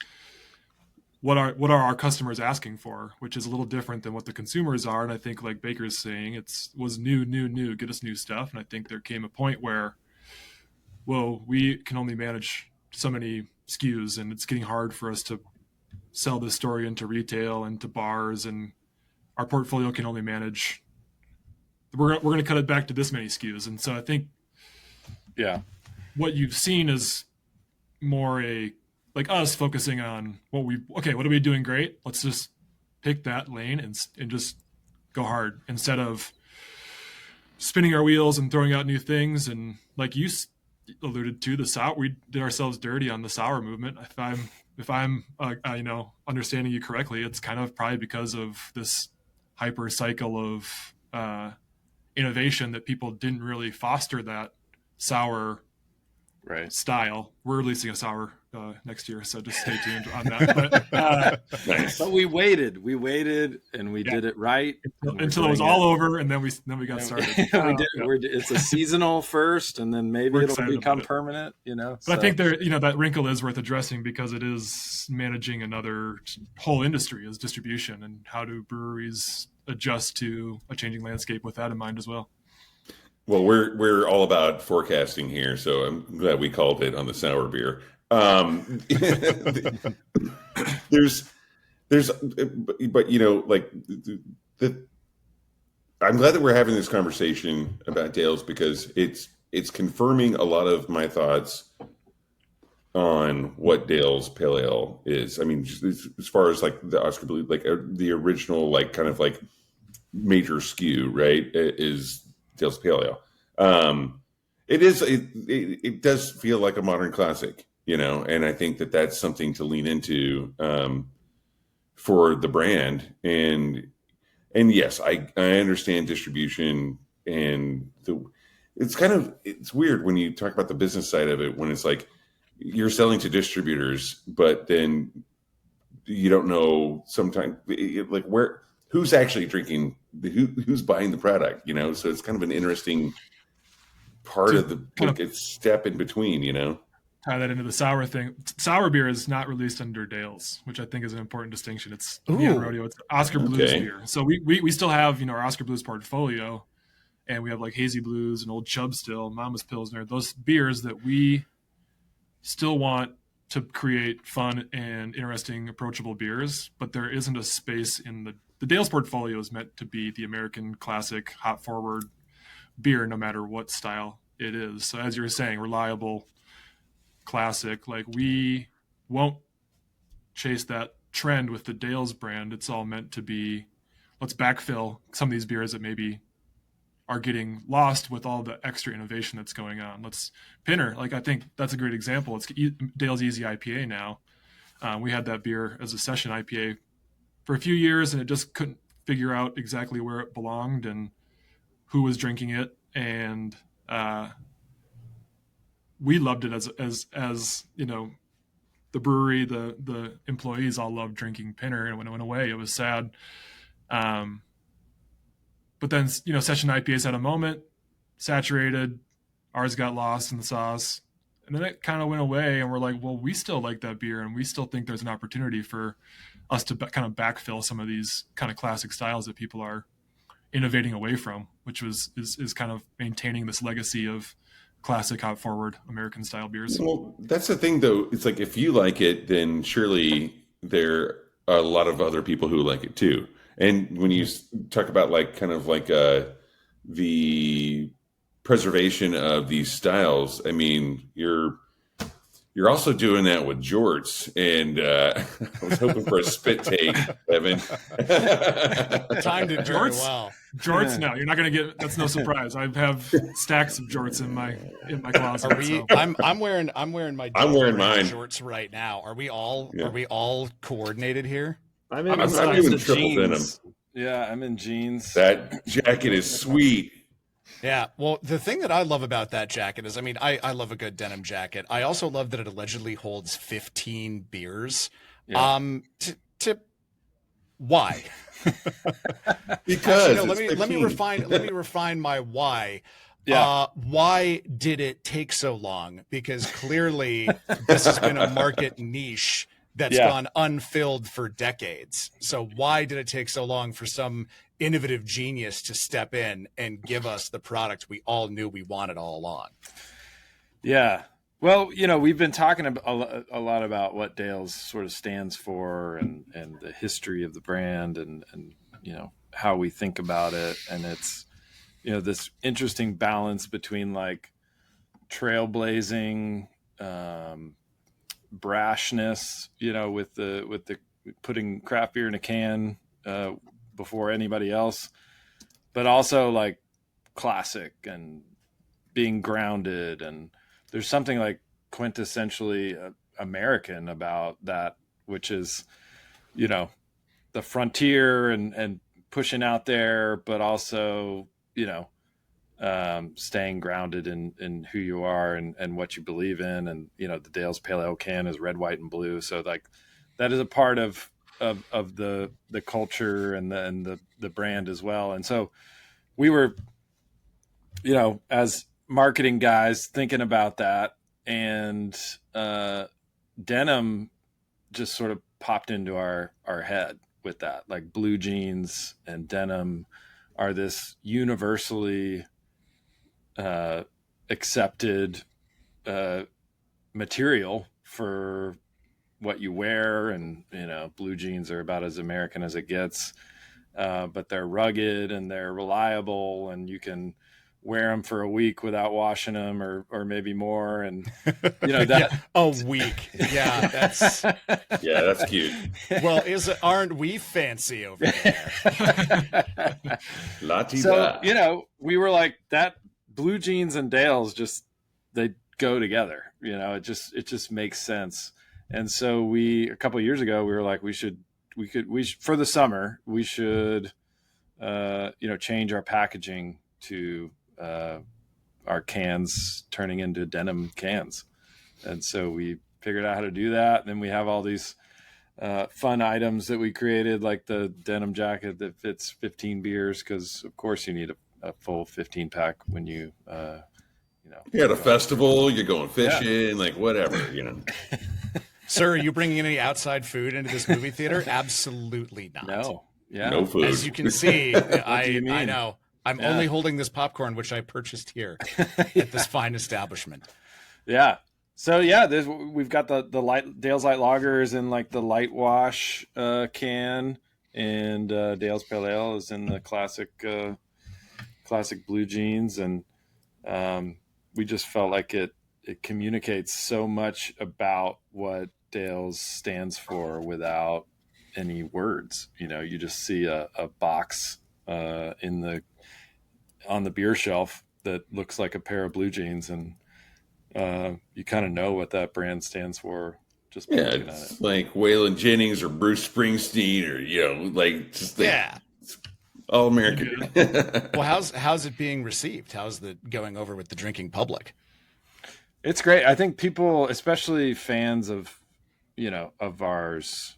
what are our customers asking for, which is a little different than what the consumers are. And I think, like Baker's saying, was new, get us new stuff. And I think there came a point where, whoa, we can only manage so many SKUs, and it's getting hard for us to sell this story into retail and to bars, and our portfolio can only manage. We're going to cut it back to this many SKUs. And so I think, what you've seen is more like us focusing on what are we doing great? Let's just pick that lane and just go hard instead of spinning our wheels and throwing out new things. And like you alluded to, the sour, we did ourselves dirty on the sour movement. If I'm understanding you correctly, it's kind of probably because of this hyper cycle of innovation that people didn't really foster that sour style. We're releasing a sour next year, so just stay tuned on that. But,
nice. But we waited and we did it right
until it was all over, and then we got started.
It's a seasonal first, and then maybe it'll become permanent.
But I think that wrinkle is worth addressing because it is managing another whole industry as distribution, and how do breweries adjust to a changing landscape with that in mind as well.
Well, we're all about forecasting here, so I'm glad we called it on the sour beer. I'm glad that we're having this conversation about Dale's, because it's confirming a lot of my thoughts on what Dale's Pale Ale is. I mean, just as far as like the Oscar Blue, like the original, like kind of like major SKU, right? Is Dale's Pale Ale. It does feel like a modern classic, and I think that that's something to lean into for the brand. And yes, I understand distribution, and it's weird when you talk about the business side of it, when it's like you're selling to distributors, but then you don't know sometimes like who's actually drinking, who's buying the product, so it's kind of an interesting part of the step in between,
tie that into the sour thing. Sour beer is not released under Dale's, which I think is an important distinction. It's Rodeo. It's Oscar Blues beer. So we still have, our Oscar Blues portfolio, and we have like Hazy Blues and Old Chub still, Mama's Pilsner, those beers that we still want to create fun and interesting, approachable beers, but there isn't a space in the Dale's portfolio is meant to be the American classic, hop forward beer, no matter what style it is. So as you were saying, reliable, classic, like we won't chase that trend with the Dale's brand. It's all meant to be, let's backfill some of these beers that maybe are getting lost with all the extra innovation that's going on. Let's Pinner, like I think that's a great example. It's Dale's Easy IPA now. We had that beer as a session IPA for a few years, and it just couldn't figure out exactly where it belonged. And who was drinking it, and we loved it as you know, the brewery, the employees all loved drinking Pinner, and when it went away, it was sad. But then, you know, session IPAs had a moment, saturated, ours got lost in the sauce, and then it kind of went away, and we're like, well, we still like that beer, and we still think there's an opportunity for us to kind of backfill some of these kind of classic styles that people are innovating away from, which is kind of maintaining this legacy of classic hop forward American style beers.
Well, that's the thing though. It's like, if you like it, then surely there are a lot of other people who like it too. And when you talk about like kind of like the preservation of these styles, I mean, you're also doing that with Jorts, and I was hoping for a spit take, Evan.
Timed it very well.
Jorts, no, you're not going to get. That's no surprise. I have stacks of Jorts in my closet.
I'm wearing my
mine.
Jorts right now. Are we all coordinated here?
I'm doing triple denim.
Yeah, I'm in jeans.
That jacket is sweet.
Yeah, well, the thing that I love about that jacket is, I mean, I love a good denim jacket. I also love that it allegedly holds 15 beers.
Yeah.
Why?
Because
let me refine my why.
Yeah.
Why did it take so long? Because clearly this has been a market niche that's gone unfilled for decades. So why did it take so long for some innovative genius to step in and give us the product we all knew we wanted all along?
Yeah. Well, you know, we've been talking a lot about what Dale's sort of stands for, and the history of the brand, and you know, how we think about it. And it's, you know, this interesting balance between like trailblazing, brashness, you know, with the putting craft beer in a can before anybody else, but also like classic and being grounded. And there's something like quintessentially American about that, which is, you know, the frontier and pushing out there, but also, you know, staying grounded in who you are and what you believe in. And, you know, the Dale's Pale Ale can is red, white, and blue. So like that is a part of the culture and the brand as well. And so we were, you know, as marketing guys thinking about that, and denim just sort of popped into our head with that. Like blue jeans and denim are this universally accepted material for what you wear. And, you know, blue jeans are about as American as it gets, but they're rugged and they're reliable, and you can wear them for a week without washing them, or maybe more. And, you know, that
a week. Yeah. That's
cute.
Well, aren't we fancy over there?
So, you know, we were like, that blue jeans and Dale's just, they go together, you know, it just makes sense. And so a couple of years ago, we were like, we should for the summer, we should, you know, change our packaging to our cans turning into denim cans. And so we figured out how to do that. And then we have all these fun items that we created, like the denim jacket that fits 15 beers, because of course you need a full 15 pack when you know,
you're at a festival, you're going fishing, like whatever, you know.
Sir, are you bringing any outside food into this movie theater? Absolutely not.
No. Yeah.
No food.
As you can see, I
mean?
know. I'm only holding this popcorn, which I purchased here at this fine establishment.
Yeah. So yeah, we've got the Dale's Light Lager is in like the light wash can, and Dale's Pale Ale is in the classic blue jeans, and we just felt like it communicates so much about what Dale's stands for without any words. You know, you just see a box on the beer shelf that looks like a pair of blue jeans, and you kind of know what that brand stands for just by looking at it.
Like Waylon Jennings or Bruce Springsteen, or, you know, like just like, All American.
Well, how's it being received? How's it going over with the drinking public?
It's great. I think people, especially fans of, of ours,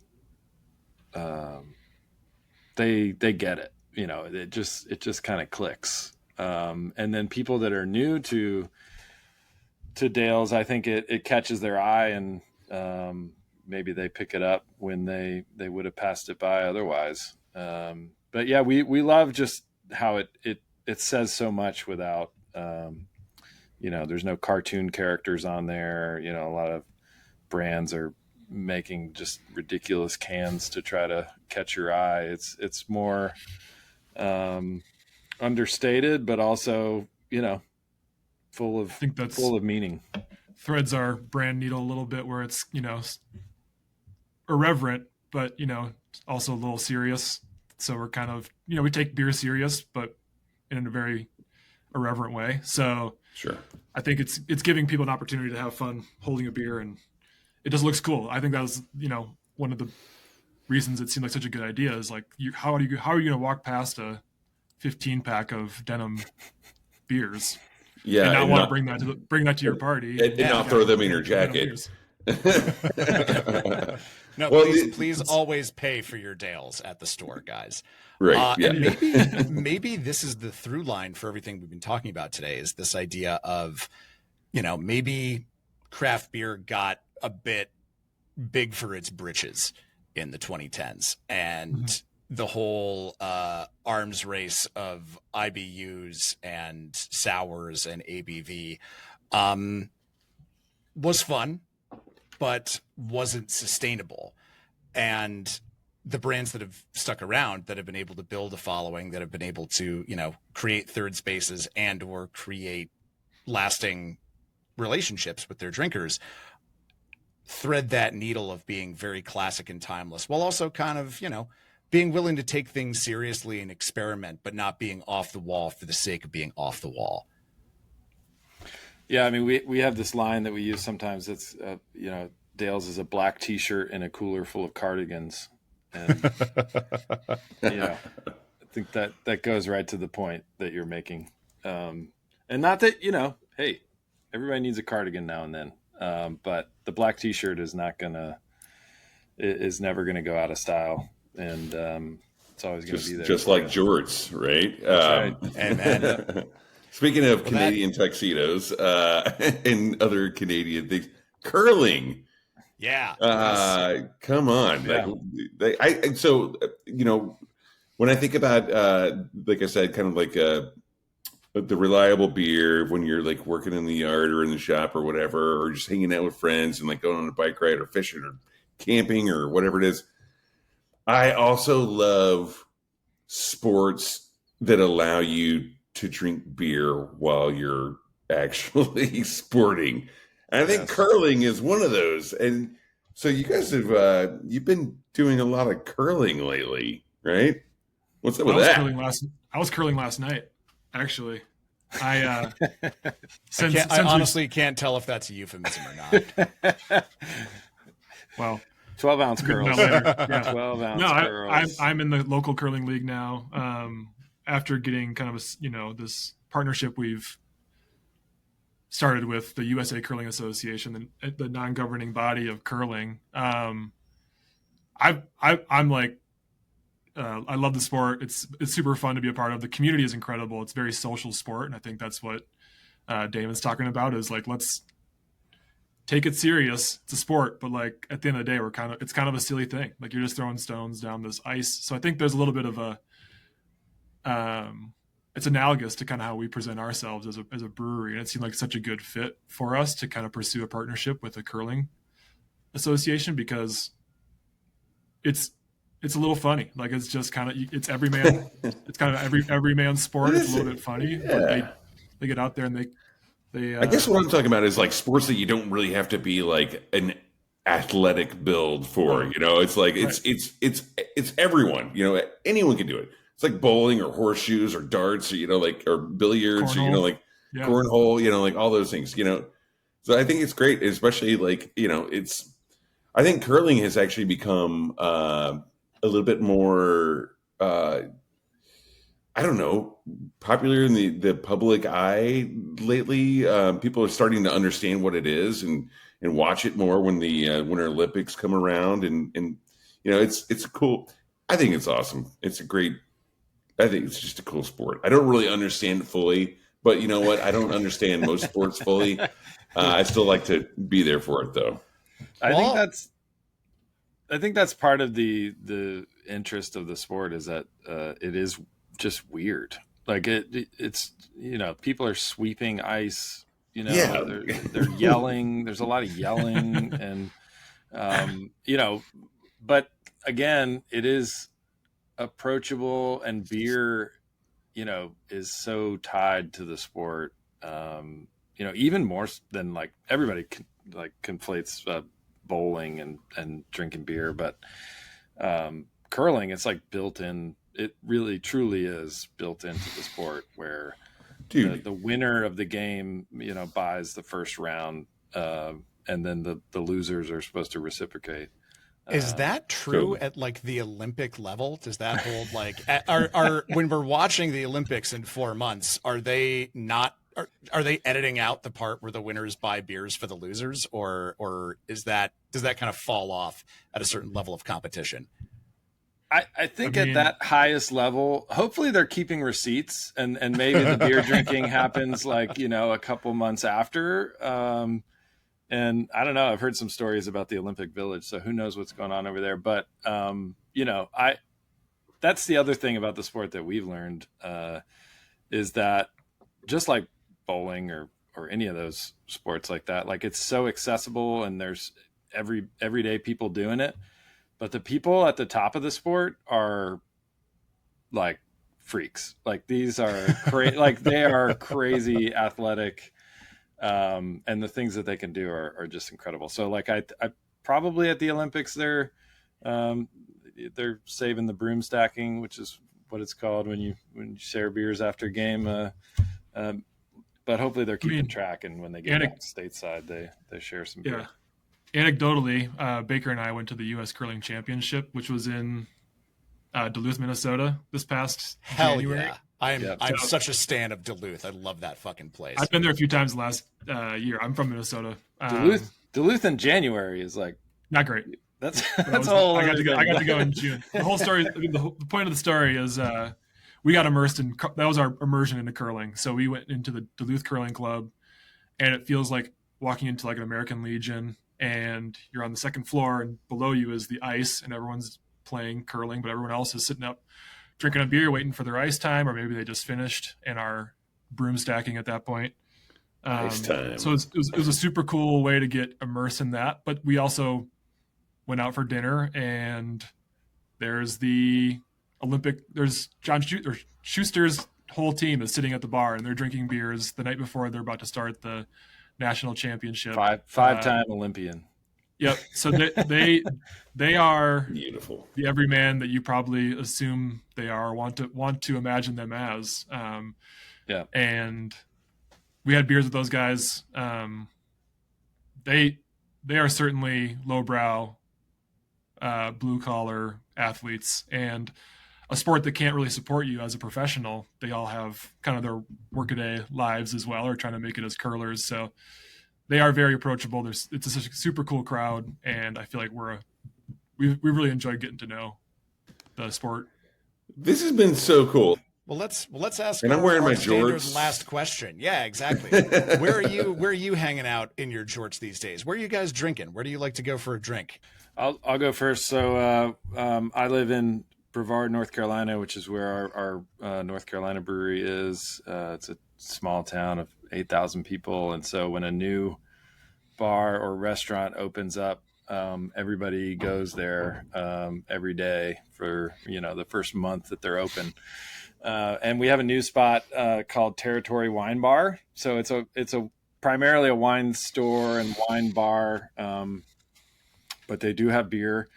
they get it. It just kind of clicks. And then people that are new to Dale's, I think it catches their eye, and maybe they pick it up when they would have passed it by otherwise. But yeah, we love just how it says so much without, there's no cartoon characters on there. A lot of brands are making just ridiculous cans to try to catch your eye. It's more understated, but also, full of meaning.
Threads our brand needle a little bit, where it's, irreverent, but, also a little serious. So we're kind of, we take beer serious, but in a very irreverent way. So
sure,
I think it's giving people an opportunity to have fun holding a beer, and it just looks cool. I think that was, one of the reasons it seemed like such a good idea is like, how are you going to walk past a 15-pack of denim beers?
Yeah,
and not want to bring that to your party,
and not throw them in your jacket.
No,
well,
please always pay for your Dales at the store, guys.
Right. Yeah.
And maybe this is the through line for everything we've been talking about today, is this idea of, maybe craft beer got a bit big for its britches in the 2010s, and the whole arms race of IBUs and sours and ABV was fun, but wasn't sustainable. And the brands that have stuck around, that have been able to build a following, that have been able to, create third spaces and or create lasting relationships with their drinkers, thread that needle of being very classic and timeless, while also kind of, being willing to take things seriously and experiment, but not being off the wall for the sake of being off the wall.
Yeah, I mean, we have this line that we use sometimes. It's Dale's is a black T-shirt and a cooler full of cardigans, and I think that goes right to the point that you're making. And not that hey, everybody needs a cardigan now and then, but the black T-shirt is never gonna go out of style, and it's always gonna be there.
Just like Jorts, right?
That's right.
And
speaking of Canadian tuxedos and other Canadian things, curling.
Yeah.
Come on.
Yeah.
So when I think about, like I said, kind of like the reliable beer when you're like working in the yard or in the shop or whatever, or just hanging out with friends and like going on a bike ride or fishing or camping or whatever it is. I also love sports that allow you to drink beer while you're actually sporting. And I think curling is one of those. And so you guys have, you've been doing a lot of curling lately, right? What's up with that?
I was curling last night, actually. I
honestly can't tell if that's a euphemism or not.
Well,
12-ounce curls.
Yeah.
12-ounce curls.
I'm in the local curling league now. After getting kind of this partnership we've started with the USA Curling Association, the non-governing body of curling. I'm like, I love the sport. It's super fun to be a part of. The community is incredible. It's a very social sport, and I think that's what Damon's talking about. Is like, let's take it serious. It's a sport, but like at the end of the day, it's kind of a silly thing. Like you're just throwing stones down this ice. So I think there's a little bit of a it's analogous to kind of how we present ourselves as a brewery. And it seemed like such a good fit for us to kind of pursue a partnership with a curling association, because it's a little funny. Like it's just kind of, it's every man, it's kind of every man's sport. It's a little bit funny, but they get out there and they
I guess what I'm talking about is like sports that you don't really have to be like an athletic build for, it's like, it's everyone, anyone can do it. It's like bowling or horseshoes or darts or, or billiards,
cornhole.
Or, cornhole, like all those things, So I think it's great, especially like, I think curling has actually become a little bit more, I don't know, popular in the public eye lately. People are starting to understand what it is and watch it more when the Winter Olympics come around. And it's cool. I think it's awesome. I think it's just a cool sport. I don't really understand it fully, but you know what? I don't understand most sports fully. I still like to be there for it, though.
I think that's part of the interest of the sport is that it is just weird. Like it's people are sweeping ice.
Yeah.
They're yelling. There's a lot of yelling, and but again, it is approachable, and beer, is so tied to the sport. Even more than like everybody conflates bowling and drinking beer, but curling, it's like built in. It really truly is built into the sport where the winner of the game, buys the first round, and then the losers are supposed to reciprocate.
Is that true at like the Olympic level? Does that hold like are when we're watching the Olympics in 4 months, are they editing out the part where the winners buy beers for the losers, or does that kind of fall off at a certain level of competition?
I think at that highest level, hopefully they're keeping receipts, and maybe the beer drinking happens like, a couple months after. And I don't know, I've heard some stories about the Olympic Village, so who knows what's going on over there. But, that's the other thing about the sport that we've learned, is that just like bowling or any of those sports like that, like it's so accessible and there's everyday people doing it. But the people at the top of the sport are like freaks. Like these are like they are crazy athletic. And the things that they can do are just incredible. So like I probably at the Olympics, they're saving the broom stacking, which is what it's called when you share beers after a game. But hopefully they're keeping track, and when they get back stateside, they share some beer.
Anecdotally, Baker and I went to the U.S. Curling Championship, which was in Duluth, Minnesota this past January.
Yeah. I'm such a stan of Duluth. I love that fucking place.
I've been there a few times last year. I'm from Minnesota.
Duluth in January is like
not great.
That's
all. I got to go in June. The whole story. The point of the story is we got immersed in. That was our immersion into curling. So we went into the Duluth Curling Club, and it feels like walking into like an American Legion. And you're on the second floor, and below you is the ice, and everyone's playing curling, but everyone else is sitting up drinking a beer, waiting for their ice time, or maybe they just finished and are broom stacking at that point.
Ice time.
So it was a super cool way to get immersed in that. But we also went out for dinner, and there's John Schuster's whole team is sitting at the bar, and they're drinking beers the night before they're about to start the national championship.
Five-time Olympian.
Yep. So they are
beautiful.
The everyman that you probably assume they are, want to imagine them as.
Yeah.
And we had beers with those guys. They are certainly lowbrow, blue collar athletes, and a sport that can't really support you as a professional. They all have kind of their workaday lives as well, or trying to make it as curlers. So they are very approachable. It's a super cool crowd, and I feel like we really enjoyed getting to know the sport.
This has been so cool.
Well, let's ask.
And I'm wearing my jorts.
Last question. Yeah, exactly. Where are you hanging out in your jorts these days? Where are you guys drinking? Where do you like to go for a drink?
I'll go first. So I live in Brevard, North Carolina, which is where our North Carolina brewery is. It's a small town of 8,000 people, and so when a new bar or restaurant opens up, everybody goes there every day for the first month that they're open. And we have a new spot called Territory Wine Bar. So it's a primarily a wine store and wine bar, but they do have beer,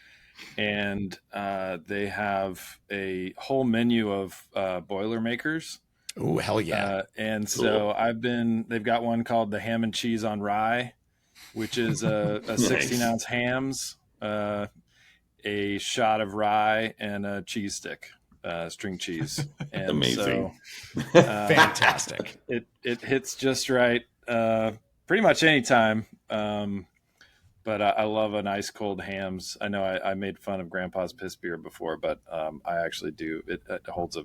and they have a whole menu of Boilermakers.
Oh, hell yeah.
And so they've got one called the Ham and Cheese on Rye, which is a 16-ounce hams, a shot of rye, and a cheese stick. string cheese. And
Amazing.
Fantastic.
It hits just right pretty much any time. But I love an ice cold Hams. I know I made fun of Grandpa's piss beer before, but I actually do. It holds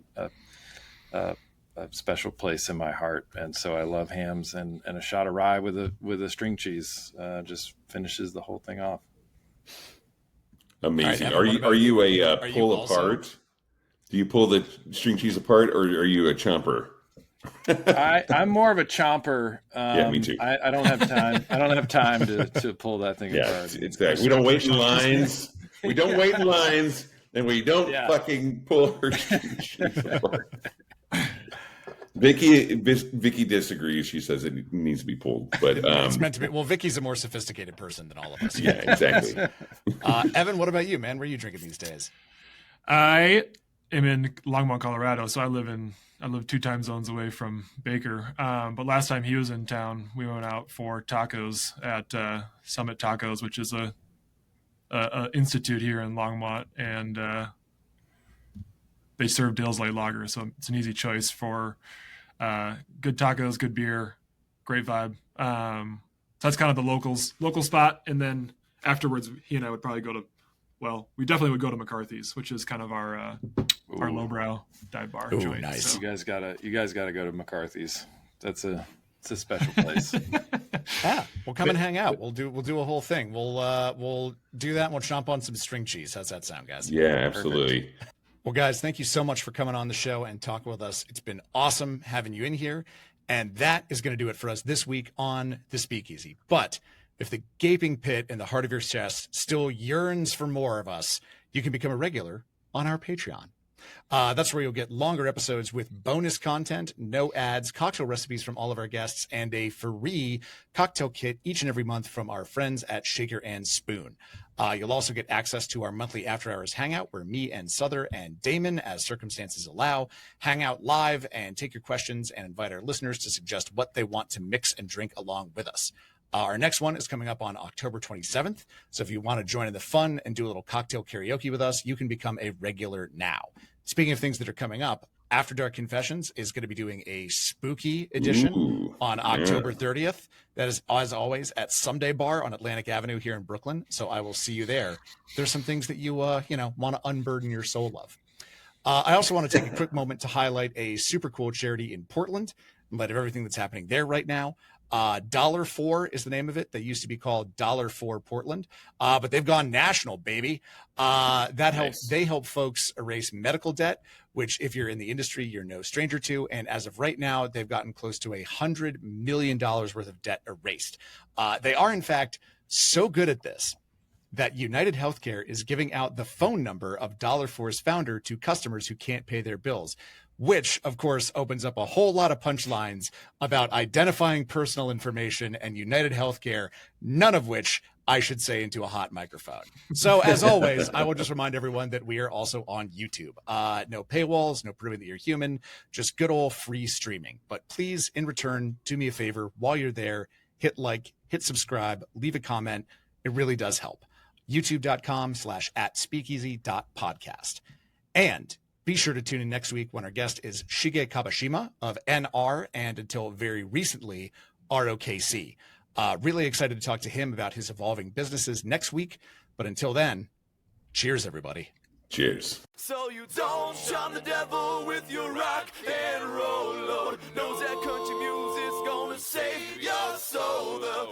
a special place in my heart, and so I love Hams, and a shot of rye with a string cheese just finishes the whole thing off.
Amazing.
All right, Evan,
are you a
are you
pull
also-
apart? Do you pull the string cheese apart, or are you a chomper?
I'm more of a chomper.
Yeah, me too.
I don't have time. I don't have time to pull that thing
Yeah,
apart.
exactly. We don't wait in lines. We don't wait in lines, and we don't fucking pull her string cheese apart. Vicky disagrees. She says it needs to be pulled, but
It's meant to be. Well, Vicky's a more sophisticated person than all of us.
yeah, exactly.
Evan, what about you, man? Where are you drinking these days?
I am in Longmont, Colorado, so I live 2 time zones away from Baker. But last time he was in town, we went out for tacos at Summit Tacos, which is a institute here in Longmont, and they serve Dale's Light Lager, so it's an easy choice for good tacos, good beer, great vibe. So that's kind of the local spot, and then afterwards, he and I would probably go to. Well, we definitely would go to McCarthy's, which is kind of our lowbrow dive bar joint.
Nice.
So.
You guys gotta go to McCarthy's. It's a special place.
Yeah, we'll come and hang out. We'll do a whole thing. We'll do that. And we'll chomp on some string cheese. How's that sound, guys?
Yeah, absolutely.
Perfect. Well, guys, thank you so much for coming on the show and talking with us. It's been awesome having you in here, and that is going to do it for us this week on the Speakeasy. But if the gaping pit in the heart of your chest still yearns for more of us, you can become a regular on our Patreon. That's where you'll get longer episodes with bonus content, no ads, cocktail recipes from all of our guests, and a free cocktail kit each and every month from our friends at Shaker and Spoon. You'll also get access to our monthly after hours hangout where me and Souther and Damon, as circumstances allow, hang out live and take your questions and invite our listeners to suggest what they want to mix and drink along with us. Our next one is coming up on October 27th. So if you want to join in the fun and do a little cocktail karaoke with us, you can become a regular now. Speaking of things that are coming up, After Dark Confessions is going to be doing a spooky edition on October 30th. That is, as always, at Someday Bar on Atlantic Avenue here in Brooklyn. So I will see you there. There's some things that you want to unburden your soul of. I also want to take a quick moment to highlight a super cool charity in Portland in light of everything that's happening there right now. $4 is the name of it. They used to be called $4 Portland, but they've gone national, baby. That helps. They help folks erase medical debt, which if you're in the industry, you're no stranger to. And as of right now, they've gotten close to $100 million worth of debt erased. They are, in fact, so good at this that United Healthcare is giving out the phone number of $4's founder to customers who can't pay their bills, which, of course, opens up a whole lot of punchlines about identifying personal information and United Healthcare, none of which I should say into a hot microphone. So, as always, I will just remind everyone that we are also on YouTube. No paywalls, no proving that you're human, just good old free streaming. But please, in return, do me a favor while you're there, hit like, hit subscribe, leave a comment. It really does help. youtube.com/@speakeasy.podcast. And be sure to tune in next week when our guest is Shige Kabashima of NR and until very recently, ROKC. Really excited to talk to him about his evolving businesses next week. But until then, cheers, everybody.
Cheers.
So you don't charm the devil with your rock and roll load. Knows that country music's gonna save your soul. The